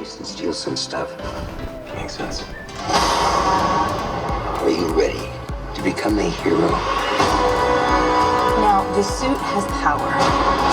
police and steal some stuff. Makes sense. Are you ready to become a hero? Now, the suit has power.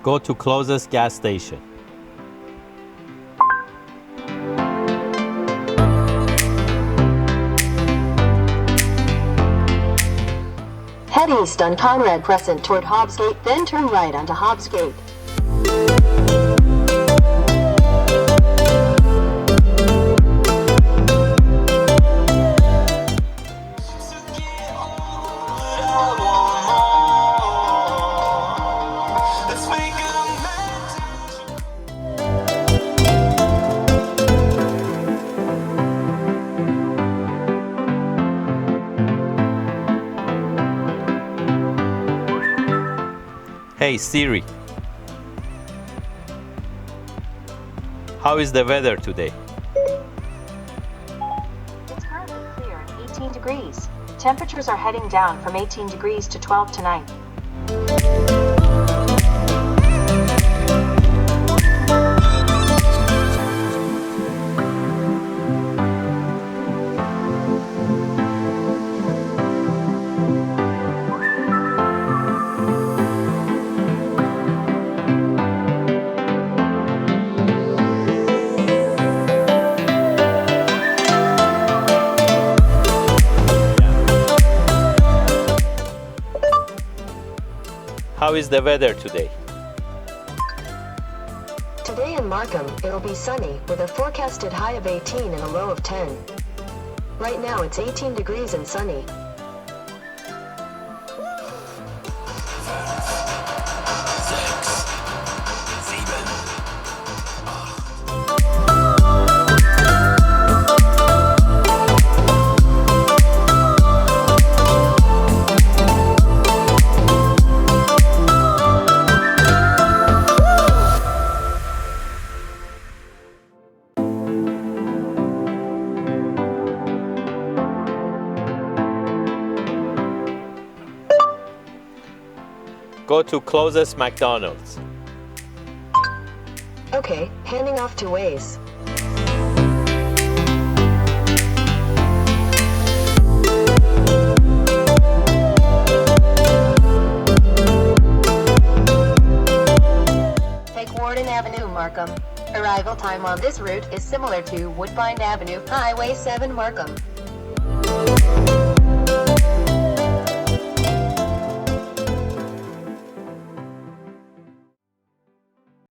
Go to closest gas station. Head east on Conrad Crescent toward Hobbs Gate, then turn right onto Hobbs Gate. Hey Siri, how is the weather today? It's currently clear and 18 degrees. Temperatures are heading down from 18 degrees to 12 tonight. How is the weather today? Today in Markham, it'll be sunny with a forecasted high of 18 and a low of 10. Right now it's 18 degrees and sunny. Go to closest McDonald's. Okay, handing off to Waze. Take Warden Avenue, Markham. Arrival time on this route is similar to Woodbine Avenue, Highway 7, Markham.